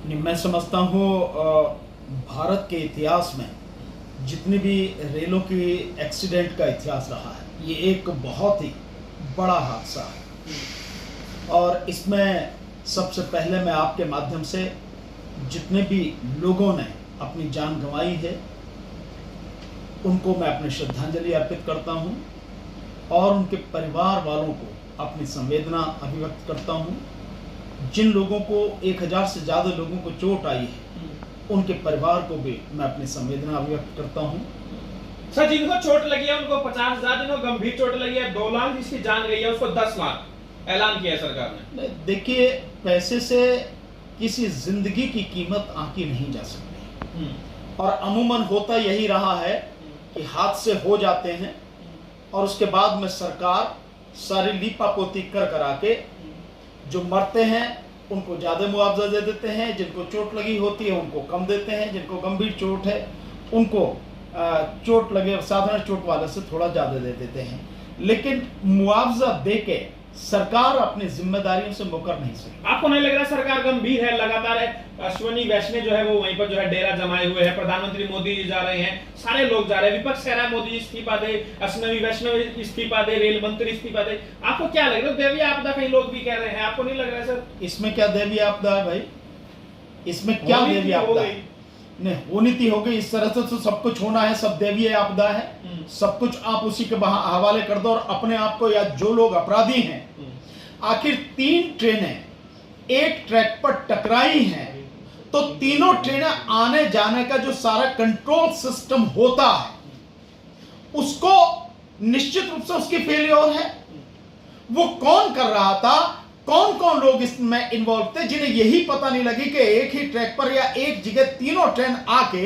नहीं, मैं समझता हूँ भारत के इतिहास में जितनी भी रेलों की एक्सीडेंट का इतिहास रहा है, ये एक बहुत ही बड़ा हादसा है। और इसमें सबसे पहले मैं आपके माध्यम से जितने भी लोगों ने अपनी जान गंवाई है उनको मैं अपनी श्रद्धांजलि अर्पित करता हूं और उनके परिवार वालों को अपनी संवेदना अभिव्यक्त करता हूं। जिन लोगों को 1000 से ज़्यादा लोगों को चोट आई है उनके परिवार को भी मैं अपनी संवेदना अभिव्यक्त करता हूं। सर, जिनको चोट लगी है उनको 50,000, जिनको गंभीर चोट लगी है 2 लाख, जिसकी जान गई है उसको 10 लाख ऐलान किया है सरकार ने। देखिए, पैसे से किसी जिंदगी की कीमत आंकी नहीं जा सकती और अमूमन होता यही रहा है कि हादसे हो जाते हैं और उसके बाद में सरकार सारी लीपापोती करा के जो मरते हैं उनको ज़्यादा मुआवजा दे देते हैं, जिनको चोट लगी होती है उनको कम देते हैं, जिनको गंभीर चोट है उनको चोट लगे साधारण चोट वाले से थोड़ा ज़्यादा दे देते हैं। लेकिन मुआवजा दे के सरकार अपनी जिम्मेदारियों से मुकर नहीं सकती। आपको नहीं लग रहा सरकार गंभीर है? लगातार अश्विनी वैष्णव जो है वो वहीं पर जो है डेरा जमाए हुए हैं, प्रधानमंत्री मोदी जी जा रहे हैं, सारे लोग जा रहे हैं, विपक्ष कह रहा है मोदी जी इस्तीफा दे, अश्विनी वैष्णव इस्तीफा दे, रेल मंत्री इस्तीफा दे। आपको क्या लग रहा है? देवी आपदा कई लोग भी कह रहे हैं, आपको नहीं लग रहा है सर? इसमें क्या देवी आपदा है भाई? इसमें क्या देवी आपदा है? नहीं, होनी हो गई। इस तरह से तो सब कुछ होना है, सब देवी आपदा है। सब कुछ आप उसी के हवाले कर दो और अपने आप को, या जो लोग अपराधी हैं, आखिर 3 ट्रेनें एक ट्रैक पर टकराई हैं तो तीनों ट्रेनें आने जाने का जो सारा कंट्रोल सिस्टम होता है उसको निश्चित रूप से उसकी फेलियर है। वो कौन कर रहा था, कौन कौन लोग इसमें इन्वॉल्व थे, जिन्हें यही पता नहीं लगी कि एक ही ट्रैक पर या एक जगह तीनों ट्रेन आके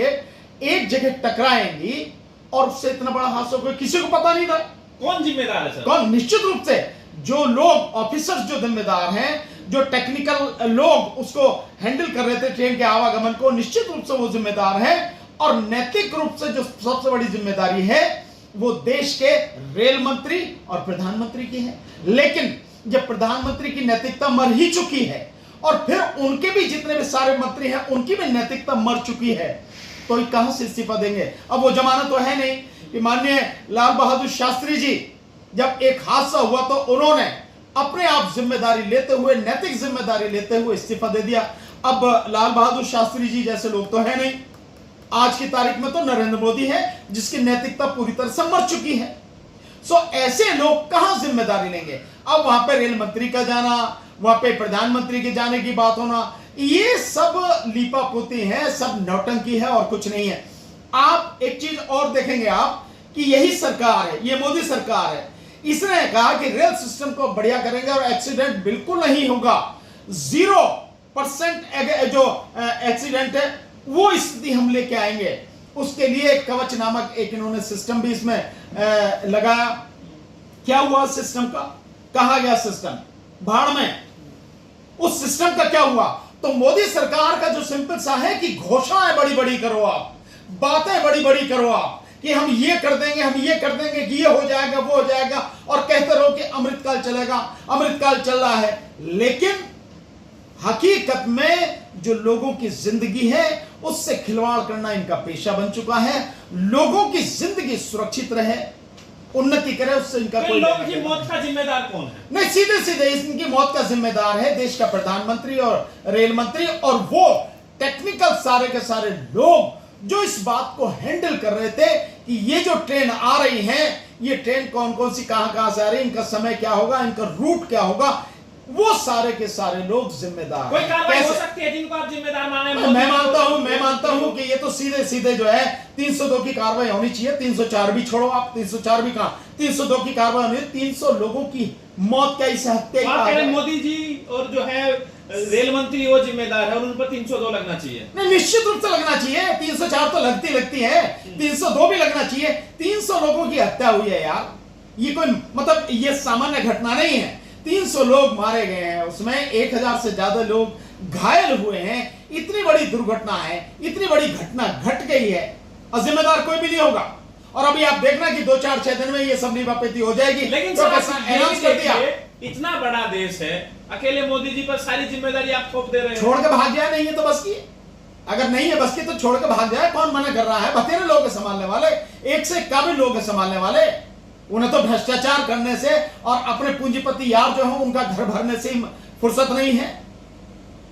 एक जगह टकराएंगी और उससे इतना बड़ा हादसा कोई किसी को पता नहीं था। कौन जिम्मेदार है सर? कौन? निश्चित रूप से जो लोग ऑफिसर्स जो जिम्मेदार हैं, जो टेक्निकल लोग उसको हैंडल कर रहे थे ट्रेन के आवागमन को, निश्चित रूप से वो जिम्मेदार हैं। और नैतिक रूप से जो सबसे बड़ी जिम्मेदारी है वो देश के रेल मंत्री और प्रधानमंत्री की है। लेकिन जब प्रधानमंत्री की नैतिकता मर ही चुकी है और फिर उनके भी जितने भी सारे मंत्री हैं उनकी भी नैतिकता मर चुकी है, तो ये कहां से इस्तीफा देंगे? अब वो जमाना तो है नहीं कि माननीय लाल बहादुर शास्त्री जी जब एक हादसा हुआ तो उन्होंने अपने आप जिम्मेदारी लेते हुए, नैतिक जिम्मेदारी लेते हुए इस्तीफा दे दिया। अब लाल बहादुर शास्त्री जी जैसे लोग तो है नहीं। आज की तारीख में तो नरेंद्र मोदी है जिसकी नैतिकता पूरी तरह से मर चुकी है। सो ऐसे लोग कहां जिम्मेदारी लेंगे? अब वहां पे रेल मंत्री का जाना, वहां पे प्रधानमंत्री के जाने की बात होना, ये सब लीपापोती है, सब नौटंकी है और कुछ नहीं है। आप एक चीज और देखेंगे आप कि यही सरकार है, ये मोदी सरकार है, इसने कहा कि रेल सिस्टम को बढ़िया करेंगे और एक्सीडेंट बिल्कुल नहीं होगा। 0% जो एक्सीडेंट है वो स्थिति हम लेके आएंगे। उसके लिए कवच नामक एक इन्होंने सिस्टम भी इसमें लगाया। क्या हुआ सिस्टम का? कहा गया सिस्टम भाड़ में। उस सिस्टम का क्या हुआ? तो मोदी सरकार का जो सिंपल सा है कि घोषणाएं बड़ी बड़ी करो, आप बातें बड़ी बड़ी करो, आप कि हम ये कर देंगे, हम ये कर देंगे, कि ये हो जाएगा, वो हो जाएगा, और कहते रहो कि अमृतकाल चलेगा, अमृतकाल चल रहा है। लेकिन हकीकत में जो लोगों की जिंदगी है उससे खिलवाड़ करना इनका पेशा बन चुका है। लोगों की जिंदगी सुरक्षित रहे, उन्नति करे, उससे इनका कोई लोगों की मौत का जिम्मेदार कौन है? नहीं, सीधे सीधे इनकी मौत का जिम्मेदार है देश का प्रधानमंत्री और रेल मंत्री और वो टेक्निकल सारे के सारे लोग जो इस बात को हैंडल कर रहे थे कि ये जो ट्रेन आ रही है, ये ट्रेन कौन कौन सी कहां से आ रही है, इनका समय क्या होगा, इनका रूट क्या होगा, वो सारे के सारे लोग जिम्मेदार। कोई कार्रवाई हो सकती है जिनको आप जिम्मेदार माने? मैं मानता हूं कि ये तो सीधे सीधे जो है 302 की कार्रवाई होनी चाहिए। 304 भी छोड़ो, आप 304 भी कहां, 302 की कार्रवाई होनी है। 300 लोगों की मौत का इस हत्या मोदी जी और जो है रेल मंत्री वो जिम्मेदार है और उन पर 302 लगना चाहिए। नहीं, निश्चित रूप से लगना चाहिए। 304 तो लगती है, 302 भी लगना चाहिए। 300 लोगों की हत्या हुई है यार, ये कोई मतलब ये सामान्य घटना नहीं है। 300 लोग मारे गए हैं, उसमें 1000 से ज्यादा लोग घायल हुए हैं। इतनी बड़ी दुर्घटना है, इतनी बड़ी घटना घट गई है और जिम्मेदार कोई भी नहीं होगा। और अभी आप देखना कि 2-4-6 दिन में ये सब लीपापोती हो जाएगी। लेकिन तो अनाउंस कर दिया। इतना बड़ा देश है, अकेले मोदी जी पर सारी जिम्मेदारी आप थोप दे रहे हो। छोड़ के भाग जाए, नहीं है तो बस की, अगर नहीं है बस की तो छोड़ के भाग जाए। कौन मना कर रहा है? बतेरे लोग हैं संभालने वाले, एक से काबिल लोग हैं संभालने वाले। उन्हें तो भ्रष्टाचार करने से और अपने पूंजीपति यार जो हैं उनका घर भरने से ही फुर्सत नहीं है।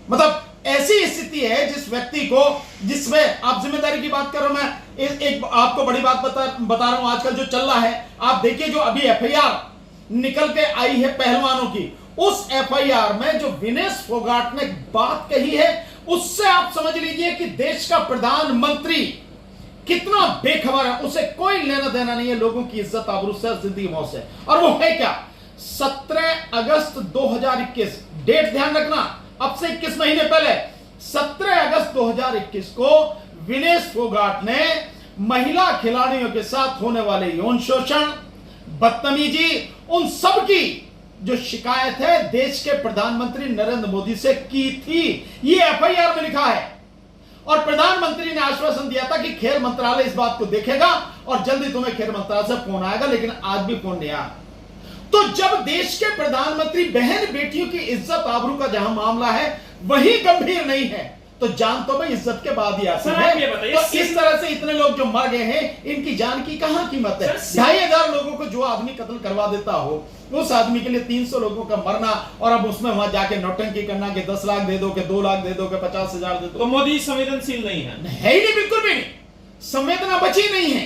मतलब ऐसी स्थिति है जिस व्यक्ति को, जिसमें आप जिम्मेदारी की बात करो, मैं एक आपको बड़ी बात बता रहा हूं। आजकल जो चल रहा है, आप देखिए जो अभी एफआईआर निकल के आई है पहलवानों की, उस एफआईआर में जो विनेश फोगाट ने बात कही है, उससे आप समझ लीजिए कि देश का प्रधानमंत्री कितना बेखबर है। उसे कोई लेना देना नहीं है लोगों की इज्जत आबरू से, जिंदगी मौत से। और वो है क्या? 17 अगस्त 2021, डेट ध्यान रखना, अब से 21 महीने पहले 17 अगस्त 2021 को विनेश फोगाट ने महिला खिलाड़ियों के साथ होने वाले यौन शोषण, बदतमीजी, उन सब की जो शिकायत है देश के प्रधानमंत्री नरेंद्र मोदी से की थी। ये एफआईआर में लिखा है। और प्रधानमंत्री ने आश्वासन दिया था कि खेल मंत्रालय इस बात को देखेगा और जल्दी तुम्हें खेल मंत्रालय से फोन आएगा, लेकिन आज भी फोन नहीं आया। तो जब देश के प्रधानमंत्री बहन बेटियों की इज्जत आबरू का जहां मामला है वही गंभीर नहीं है, तो जान तो भाई इज्जत के बाद ही आती है। तो इस तरह से इतने लोग जो मर गए हैं, इनकी जान की कहां कीमत है? 2500 लोगों को जो आदमी कत्ल करवा देता हो, उस आदमी के लिए 300 लोगों का मरना, और अब उसमें वहां जाके नौटंकी करना कि 10 लाख दे दो, कि 2 लाख दे दो, कि 50,000 दे दो। तो मोदी संवेदनशील नहीं है? है ही नहीं, बिल्कुल भी नहीं। संवेदना बची नहीं है।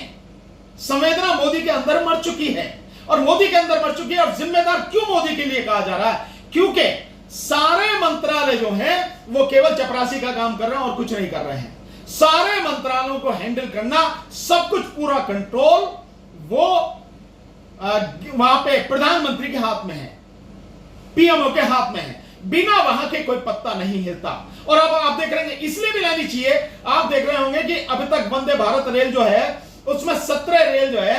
संवेदना मोदी के अंदर मर चुकी है, और मोदी के अंदर मर चुकी है। और जिम्मेदार क्यों मोदी के लिए कहा जा रहा है? क्योंकि सारे मंत्रालय जो हैं वो केवल चपरासी का काम कर रहे हैं और कुछ नहीं कर रहे हैं। सारे मंत्रालयों को हैंडल करना, सब कुछ पूरा कंट्रोल वो वहां पे प्रधानमंत्री के हाथ में है, पीएमओ के हाथ में है। बिना वहां के कोई पत्ता नहीं हिलता। और अब आप देख रहे हैं, इसलिए भी लानी चाहिए। आप देख रहे होंगे कि अभी तक वंदे भारत रेल जो है उसमें 17 रेल जो है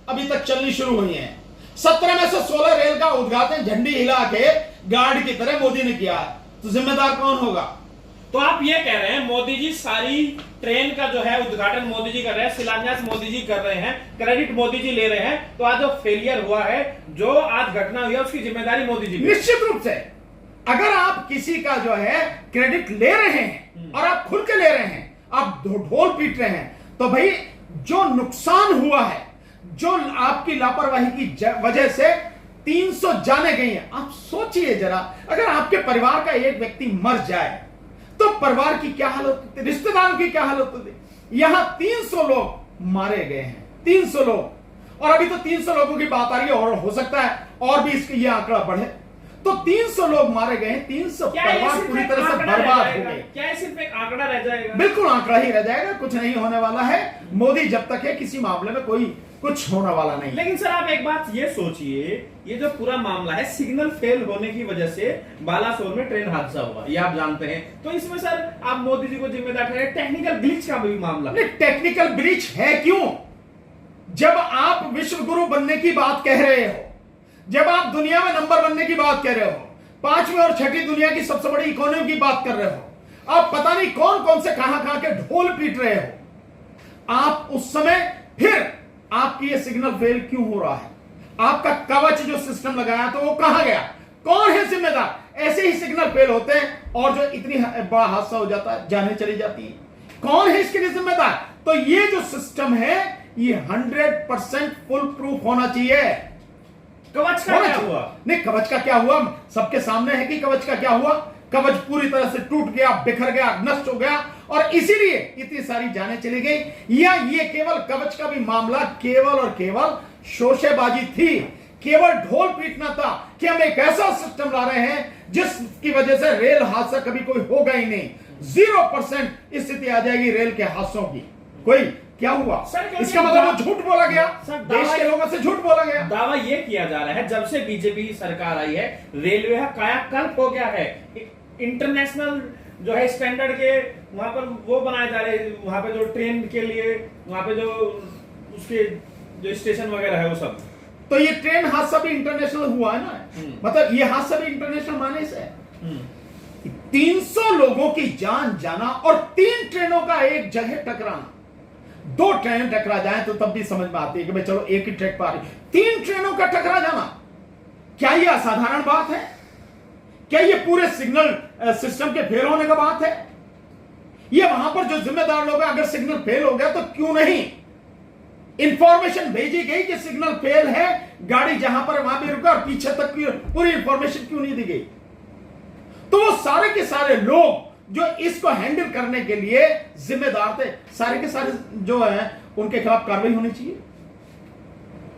अभी तक चलनी शुरू हुई है। 17 में से 16 रेल का उद्घाटन झंडी हिला के गार्ड की तरह मोदी ने किया है। तो जिम्मेदार कौन होगा? तो आप ये कह रहे हैं मोदी जी सारी ट्रेन का जो है उद्घाटन मोदी जी कर रहे हैं, शिलान्यास मोदी जी कर रहे हैं, क्रेडिट मोदी जी ले रहे हैं। तो आज जो फेलियर हुआ है, जो आज घटना हुई है, उसकी जिम्मेदारी मोदी जी। निश्चित रूप से अगर आप किसी का जो है क्रेडिट ले रहे हैं और आप खुल के ले रहे हैं, आप ढोल पीट रहे हैं, तो भाई जो नुकसान हुआ है, जो आपकी लापरवाही की वजह से 300 जाने गई हैं, आप सोचिए जरा, अगर आपके परिवार का एक व्यक्ति मर जाए तो परिवार की क्या हालत होती है, रिश्तेदारों की क्या हालत होती है। यहां 300 लोग मारे गए हैं, 300 लोग, और अभी तो 300 लोगों की बात आ रही है, और हो सकता है और भी इसका यह आंकड़ा बढ़े। तो 300 लोग मारे गए हैं, 300 परिवार पूरी तरह से बर्बाद हो गए। क्या ये सिर्फ एक आंकड़ा रह जाएगा? बिल्कुल आंकड़ा ही रह जाएगा, कुछ नहीं होने वाला है। मोदी जब तक है, किसी मामले में कोई कुछ होने वाला नहीं। लेकिन सर आप एक बात ये सोचिए, ये जो पूरा मामला है सिग्नल फेल होने की वजह से बालासोर में ट्रेन हादसा हुआ, ये आप जानते हैं। तो इसमें सर आप मोदी जी को जिम्मेदार ठहराए, टेक्निकल ग्लिच का भी मामला। टेक्निकल ग्लिच है क्यों? जब आप विश्व गुरु बनने की बात कह रहे हो, जब आप दुनिया में नंबर बनने की बात कर रहे हो, 5वीं और 6वीं दुनिया की सबसे बड़ी इकोनॉमी की बात कर रहे हो, आप पता नहीं कौन कौन से कहां के ढोल पीट रहे हो, आप उस समय फिर आपकी ये सिग्नल फेल क्यों हो रहा है? आपका कवच जो सिस्टम लगाया तो वो कहां गया? कौन है जिम्मेदार? ऐसे ही सिग्नल फेल होते हैं और जो इतनी बड़ा हादसा हो जाता है, जाने चली जाती है। कौन है इसके लिए जिम्मेदार? तो ये जो सिस्टम है ये 100% फुल प्रूफ होना चाहिए। कवच का क्या हुआ? नहीं, कवच का क्या हुआ सबके सामने है कि कवच का क्या हुआ। कवच पूरी तरह से टूट गया, बिखर गया, नष्ट हो गया, और इसीलिए इतनी सारी जानें चली गई। या ये केवल कवच का भी मामला केवल और केवल शोशेबाजी थी, केवल ढोल पीटना था कि हम एक ऐसा सिस्टम ला रहे हैं जिसकी वजह से रेल हादसा कभी कोई होगा ही नहीं। 0% स्थिति आ जाएगी रेल के हादसों की। कोई क्या हुआ सर? इसका मतलब वो झूठ बोला गया, देश के लोगों से झूठ बोला गया। दावा ये किया जा रहा है जब से बीजेपी सरकार आई है, रेलवे का कायाकल्प हो गया है। इंटरनेशनल जो है स्टैंडर्ड के वहां पर वो बनाए जा रहे हैं, वहां पे जो ट्रेन के लिए वहां पे जो उसके जो स्टेशन वगैरह है वो सब। तो ये ट्रेन हादसा भी इंटरनेशनल हुआ है ना, मतलब ये हादसा भी इंटरनेशनल माने से है। 300 लोगों की जान जाना और 3 ट्रेनों का एक जगह टकराना। 2 ट्रेन टकरा जाए तो तब भी समझ में आती है कि भाई चलो एक ही ट्रैक पर आ रही, 3 ट्रेनों का टकरा जाना, क्या यह असाधारण बात है? क्या ये पूरे सिग्नल सिस्टम के फेल होने का बात है? ये वहां पर जो जिम्मेदार लोग हैं, अगर सिग्नल फेल हो गया तो क्यों नहीं इंफॉर्मेशन भेजी गई कि सिग्नल फेल है, गाड़ी जहां पर वहां भी रुका और पीछे तक की पूरी इंफॉर्मेशन क्यों नहीं दी गई? तो वो सारे के सारे लोग जो इसको हैंडल करने के लिए जिम्मेदार थे, सारे के सारे जो है उनके खिलाफ कार्रवाई होनी चाहिए।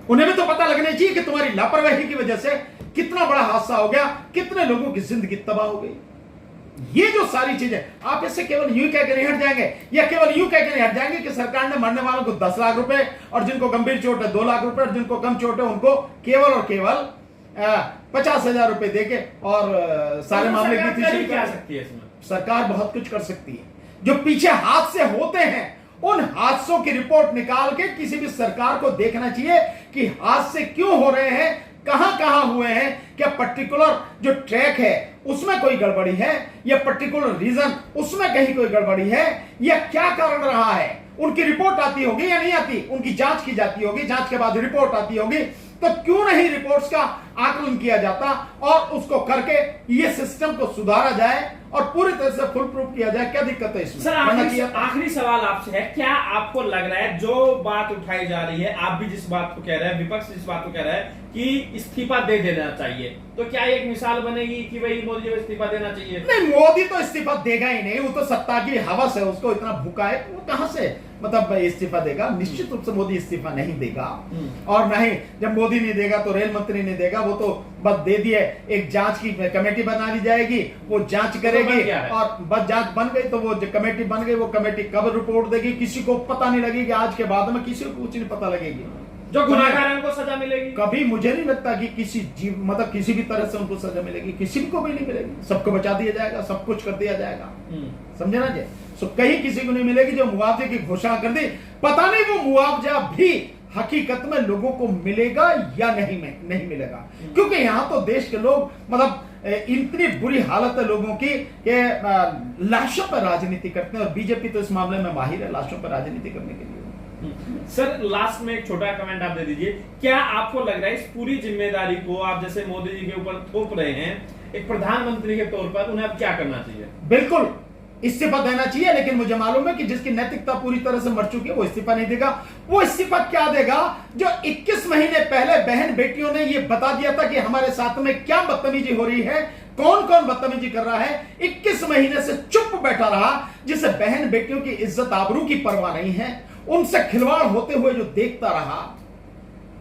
उन्हें भी तो पता लगना चाहिए कि तुम्हारी लापरवाही की वजह से कितना बड़ा हादसा हो गया, कितने लोगों की जिंदगी तबाह हो गई। ये जो सारी चीजें, आप इससे केवल यूं कह के नहीं हट जाएंगे, या केवल यूं कह के नहीं हट जाएंगे कि सरकार ने मरने वालों को 10 लाख रुपए और जिनको गंभीर चोट है 2 लाख रुपए और जिनको कम चोट है उनको केवल और केवल 50,000 रुपए देके और सारे मामले की क्या सकती है इसमें? सरकार बहुत कुछ कर सकती है। जो पीछे हादसे होते हैं उन हादसों की रिपोर्ट निकाल के किसी भी सरकार को देखना चाहिए कि हादसे क्यों हो रहे हैं, कहां कहां हुए हैं, क्या पर्टिकुलर जो ट्रैक है उसमें कोई गड़बड़ी है, या पर्टिकुलर रीजन उसमें कहीं कोई गड़बड़ी है, या क्या कारण रहा है। उनकी रिपोर्ट आती होगी या नहीं आती, उनकी जांच की जाती होगी, जांच के बाद रिपोर्ट आती होगी, तो क्यों नहीं रिपोर्ट्स का आकलन किया जाता और उसको करके ये सिस्टम को सुधारा जाए और पूरी तरह से फुल प्रूफ किया जाए। क्या दिक्कत है इसमें? सर आखिरी सवाल आपसे है, क्या आपको लग रहा है जो बात उठाई जा रही है, आप भी जिस बात को कह रहे हैं, विपक्ष जिस बात को कह रहा है कि इस्तीफा दे देना चाहिए, तो क्या एक मिसाल बनेगी कि भाई मोदी को इस्तीफा देना चाहिए? नहीं, मोदी तो इस्तीफा देगा ही नहीं, वो तो सत्ता की हवस है, उसको इतना भूखा है, वो कहां से मतलब इस्तीफा देगा? निश्चित रूप से मोदी इस्तीफा नहीं देगा। और नहीं, जब मोदी नहीं देगा तो रेल मंत्री नहीं देगा, वो तो बस दे दिए, एक जांच की कमेटी बना ली जाएगी, वो जांच करेगी और बस जांच बन गई तो वो जो कमेटी बन गई, वो कमेटी कब रिपोर्ट देगी किसी को पता नहीं लगेगी। आज के बाद में किसी को कुछ नहीं पता लगेगी। जो गुनाहगार हैं उनको सजा मिलेगी? कभी मुझे नहीं लगता कि किसी जीव मतलब किसी भी तरह से उनको सजा मिलेगी, किसी को भी नहीं मिलेगी। सबको बचा दिया जाएगा, सब कुछ कर दिया जाएगा, समझे ना जी? सो कहीं किसी को नहीं मिलेगी। जो मुआवजे की घोषणा कर दी, पता नहीं वो मुआवजा भी हकीकत में लोगों को मिलेगा या नहीं मिलेगा, क्योंकि यहाँ तो देश के लोग मतलब इतनी बुरी हालत है लोगों की कि लाशों पर राजनीति करते हैं, और बीजेपी तो इस मामले में माहिर है लाशों पर राजनीति करने के लिए। सर लास्ट में एक छोटा कमेंट आप दे दीजिए, क्या आपको लग रहा है इस पूरी जिम्मेदारी को आप जैसे मोदी जी के ऊपर थोप रहे हैं, एक प्रधानमंत्री के तौर पर उन्हें अब क्या करना चाहिए? बिल्कुल इस्तीफा देना चाहिए, लेकिन मुझे मालूम है कि जिसकी नैतिकता पूरी तरह से मर चुकी है वो इस्तीफा नहीं देगा। वो इस्तीफा क्या देगा? जो 21 महीने पहले बहन बेटियों ने ये बता दिया था कि हमारे साथ में क्या बदतमीजी हो रही है, कौन कौन बदतमीजी कर रहा है, 21 महीने से चुप बैठा रहा, जिसे बहन बेटियों की इज्जत आबरू की परवाह नहीं है, उनसे खिलवाड़ होते हुए जो देखता रहा,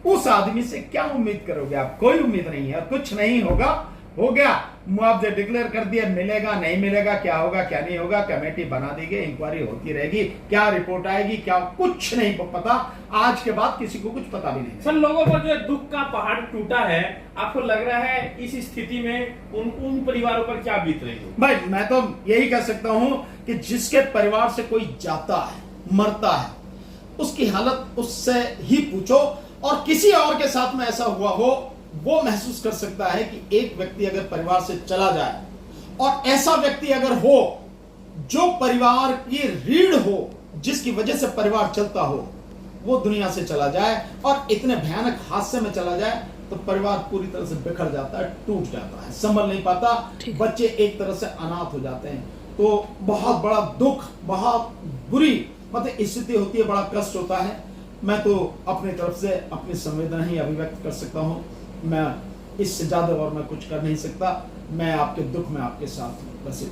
उस आदमी से क्या उम्मीद करोगे आप? कोई उम्मीद नहीं है, कुछ नहीं होगा। हो गया, मुआवजे डिक्लेयर कर दिए, मिलेगा नहीं मिलेगा, क्या होगा क्या नहीं होगा, कमेटी बना दी गई, इंक्वायरी होती रहेगी, क्या रिपोर्ट आएगी क्या कुछ नहीं पता। आज के बाद किसी को कुछ पता भी नहीं। सर लोगों पर जो दुख का पहाड़ टूटा है, आपको लग रहा है इस स्थिति में उन परिवारों पर क्या बीत रही हो? भाई मैं तो यही कह सकता हूं कि जिसके परिवार से कोई जाता है, मरता है, उसकी हालत उससे ही पूछो, और किसी और के साथ में ऐसा हुआ हो वो महसूस कर सकता है कि एक व्यक्ति अगर परिवार से चला जाए, और ऐसा व्यक्ति अगर हो जो परिवार की रीढ़ हो, जिसकी वजह से परिवार चलता हो, वो दुनिया से चला जाए और इतने भयानक हादसे में चला जाए, तो परिवार पूरी तरह से बिखर जाता है, टूट जाता है, संभल नहीं पाता, बच्चे एक तरह से अनाथ हो जाते हैं। तो बहुत बड़ा दुख, बहुत बुरी मतलब स्थिति होती है, बड़ा कष्ट होता है। मैं तो अपनी तरफ से अपनी संवेदना ही अभिव्यक्त कर सकता हूँ, मैं इससे ज्यादा और मैं कुछ कर नहीं सकता। मैं आपके दुख में आपके साथ हूं, बस।